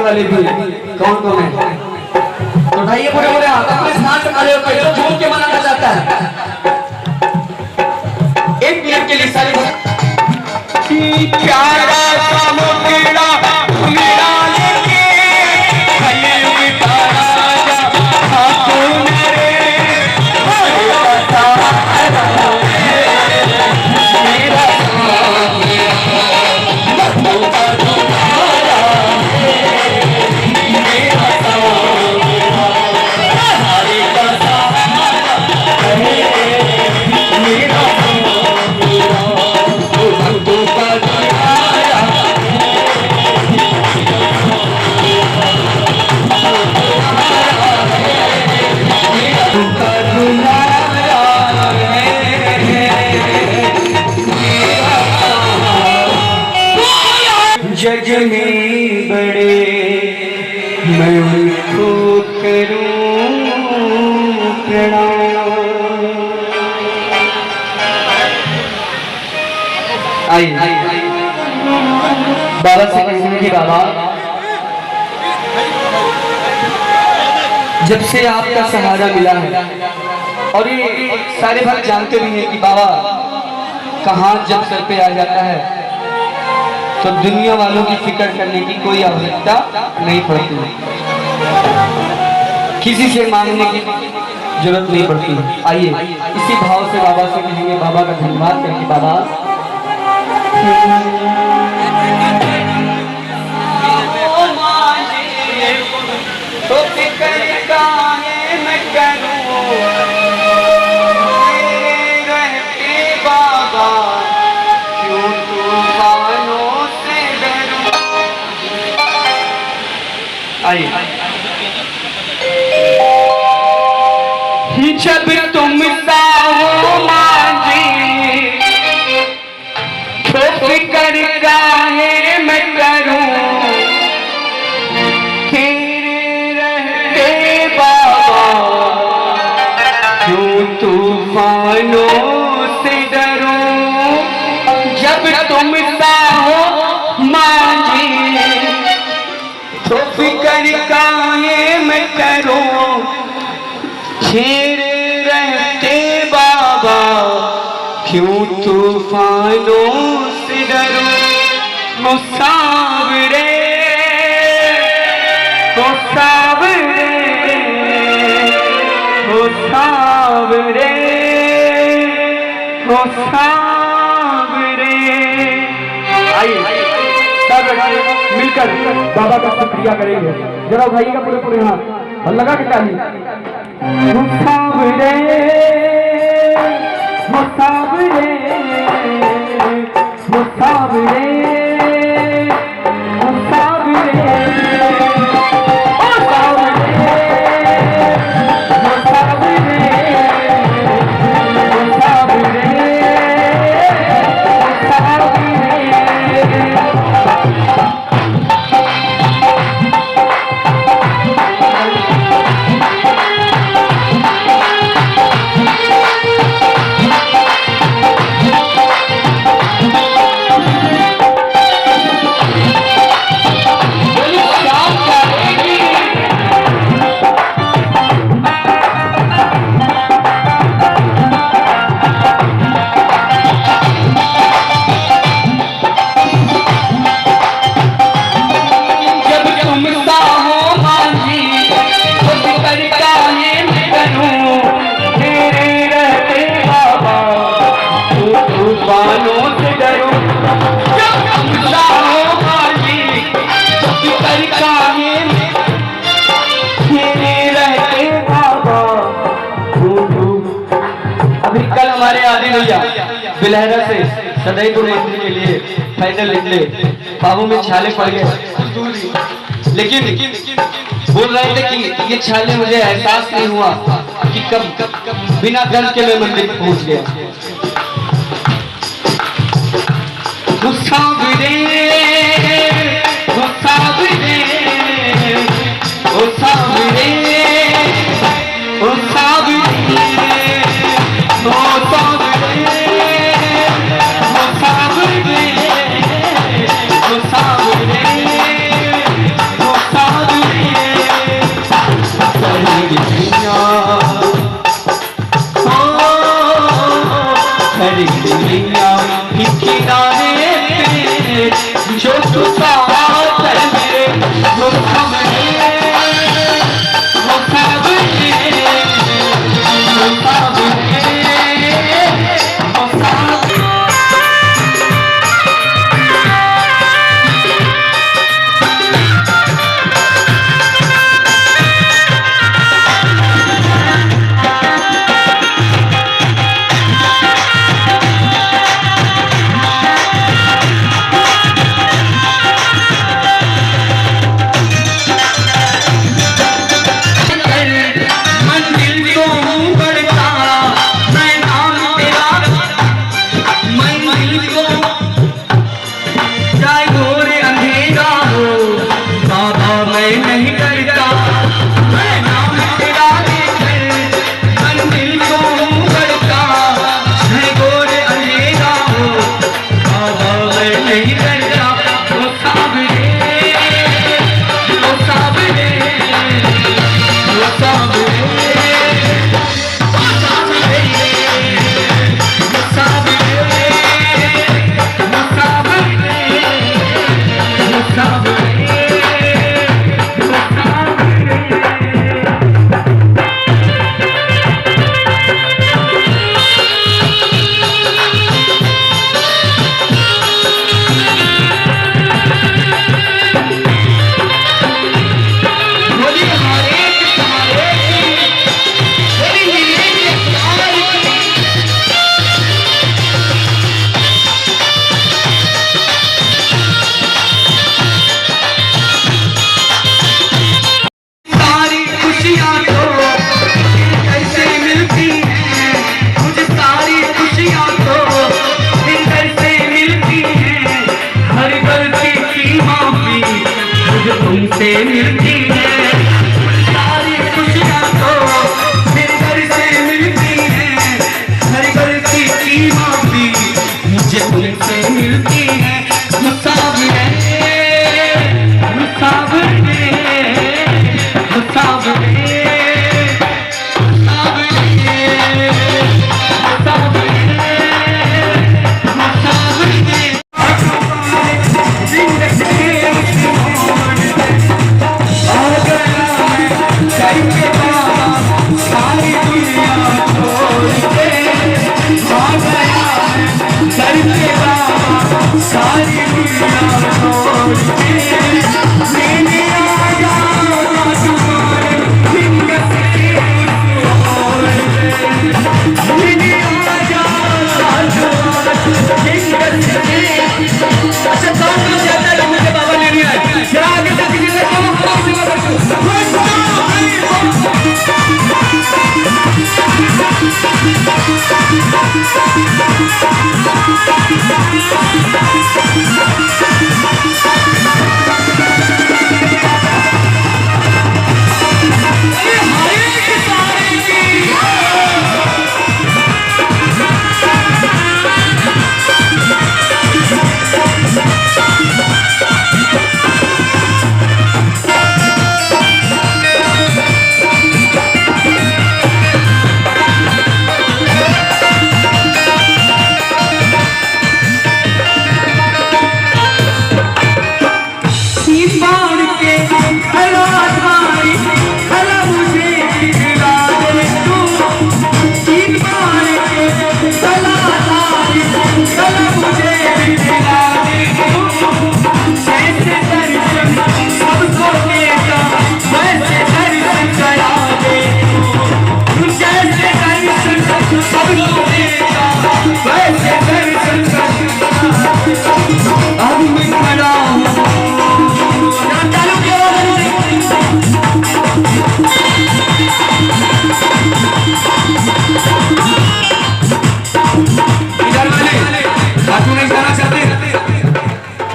वाले भी कौन कौन है? तो उठाइए पूरे पूरे हाथ अपने साथ खड़े होकर जो झूम के मनाना चाहता है। एक मिनट के लिए सारे प्यारा सा मुखड़ा मेरा लेके भले उतारा जा हाथों में रे मेरा जग में बड़े मैं उनको करूं प्रणाम। आइए बाबा से कहेंगे कि बाबा जब से आपका सहारा मिला है और ये सारे भक्त जानते भी हैं कि बाबा कहाँ जब सर पे आ जाता है तो दुनिया वालों की फिक्र करने की कोई आवश्यकता नहीं पड़ती, किसी से मांगने की जरूरत नहीं पड़ती। आइए इसी भाव से बाबा से कहेंगे, बाबा का धन्यवाद करके बाबा तो फिक्र काहे मैं करूं रहते बाबा क्यों तूफानों से डरूं। आइए जब तुम साओ मांझी तो फिक्र काहे मैं करूं तूफानों से डरूं। जब तुम साहो मांझी तो फिक्र काहे मैं करूं छेड़ रहते बाबा क्यों तूफानों से डरूं। मुसावरे मुसावरे मुसावरे मुसावरे। आइए सब मिलकर बाबा का शुक्रिया करेंगे। जरा भाई का पूरे पूरे हाथ और लगा के ताली। मुसावरे मुसावरे मुसावरे बिलहरा से सदैपुर मंदिर के लिए पैदल निकले, बाबू में छाले पड़ गए, लेकिन बोल रहे थे कि ये छाले मुझे एहसास नहीं हुआ कि कब बिना दर्द के मैं मंदिर पहुंच गया। मुसाफिरे मुसाफिरे मुसाफिरे मुसाफिरे तुमसे मिलती है सारी खुशियाँ तो मेरे घर से मिलती है, हर गलती की माफी मुझे तुमसे मिलती है। मुसाफिर मुसाफिर मुसाफिर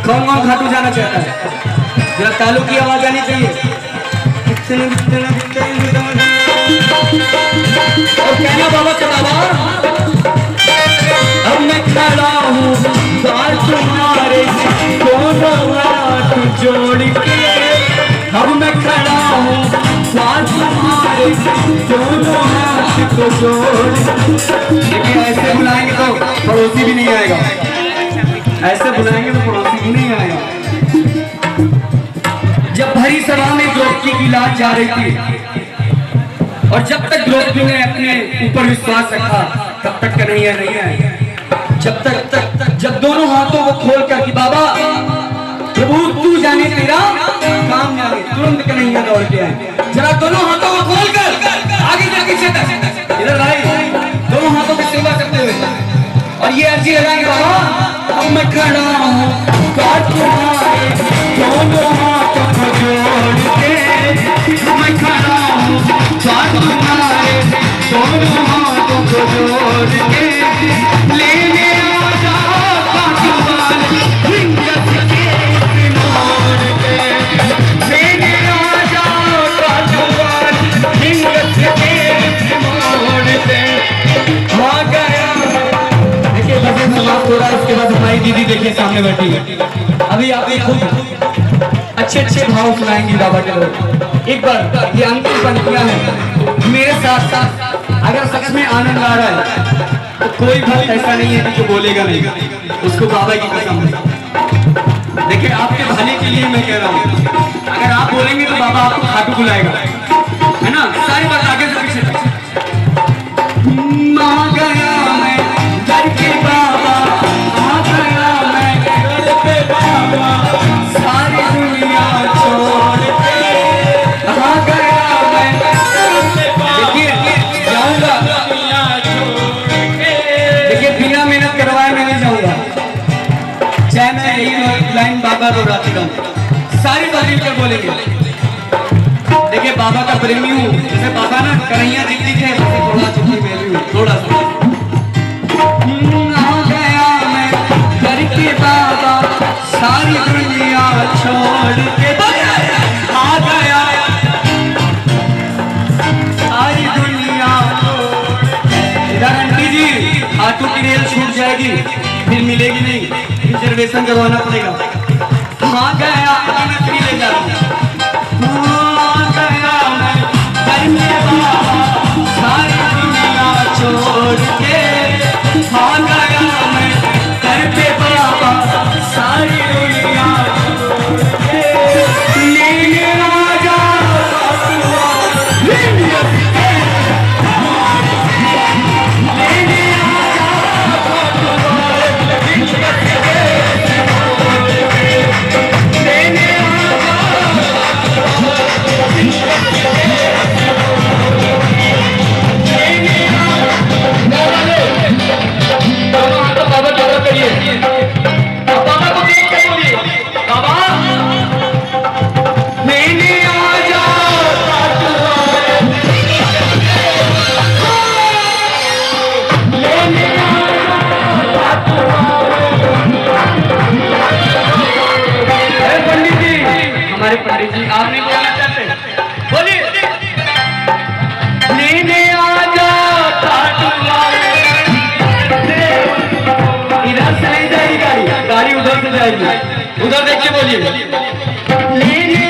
कौन कौन खाटू जाना चाहता है? जरा तालू की आवाज आनी चाहिए। और कहना बाबा का बाबा, अब मैं खड़ा हूँ द्वार तुम्हारे दोनों हाथ जोड़ के, अब मैं खड़ा हूँ द्वार तुम्हारे दोनों हाथ को जोड़। लेकिन ऐसे बुलाएंगे तो पड़ोसी भी नहीं आएगा, ऐसे बुलाएंगे तो पड़ोसी भी नहीं आएगा। जब भरी सभा में द्रौपदी की लाज जा रही थी और जब तक द्रौपदी ने अपने ऊपर विश्वास रखा तब तक कन्हैया नहीं आए। जब दोनों हाथों को खोल कर कि बाबा प्रभु तू जाने तेरा काम जाने, तुरंत कन्हैया दौड़ के आए। जरा दोनों हाथों को खोल कर आगे जाके इधर भाई दोनों हाथों की सेवा करते हुए और ये अर्जी लगाएंगे बाबा अब मैं खड़ा हूँ तुम्हारे दोनों हाथों को जोड़ के, मैं खड़ा हूँ तुम्हारे दोनों हाथों को जोड़ के, लेने आ जाओ हिंगत के मोड़ के, लेने आ जाओ हिंगत के मोड़ पे आ गया। देखिए भजन समाप्त हो रहा है, इसके बाद हमारी दीदी देखिए सामने बैठी है। अभी आप खुद अच्छे भाव सुनाएंगी बाबा के लोग। एक बार ये अंतिम पंक्तियां हैं मेरे साथ साथ, अगर सच में आनंद आ रहा है तो कोई भक्त ऐसा नहीं है कि जो बोलेगा नहीं, उसको बाबा की कसम है। देखिए आपके भले के लिए मैं कह रहा हूँ, अगर आप बोलेंगे तो बाबा आपको खाटू बुलाएगा, है ना। सारी बात आगे से पीछे तक आ गया मैं घर के बाबा, आ गया मैं घर पे बाबा, सारी दुनिया छोड़ के आ गया मैं। देखिए जाऊंगा, देखिए बिना मेहनत करवाए मैं नहीं जाऊंगा, चाहे मैं यही लाइन बाबा रो रहा था। सारी बात मिलकर बोलेंगे। देखिए बाबा का प्रेमी हूँ, जैसे बाबा ना कन्हैया जी थे थोड़ा चुकी मैं भी हूँ, थोड़ा सा। आ गया मैं घर के बाबा, सारी दुनिया छोड़ के आ गया, सारी दुनिया। इधर आंटी जी ऑटो की रेल छूट जाएगी, फिर मिलेगी नहीं, रिजर्वेशन करवाना पड़ेगा। आ गया मैं फ्री ले जा रहा हूँ। सारी दुनिया छोड़ के आ गया मैं घर पे बाबा, सारी दुनिया छोड़ के लेने आ जाओ लेने आ पंडित जी आप नहीं बोलना चाहते, बोलिए। लेने आ जाओ इधर से नहीं जाएगी गाड़ी, गाड़ी उधर से जाएगी, उधर देख के बोलिए। लेने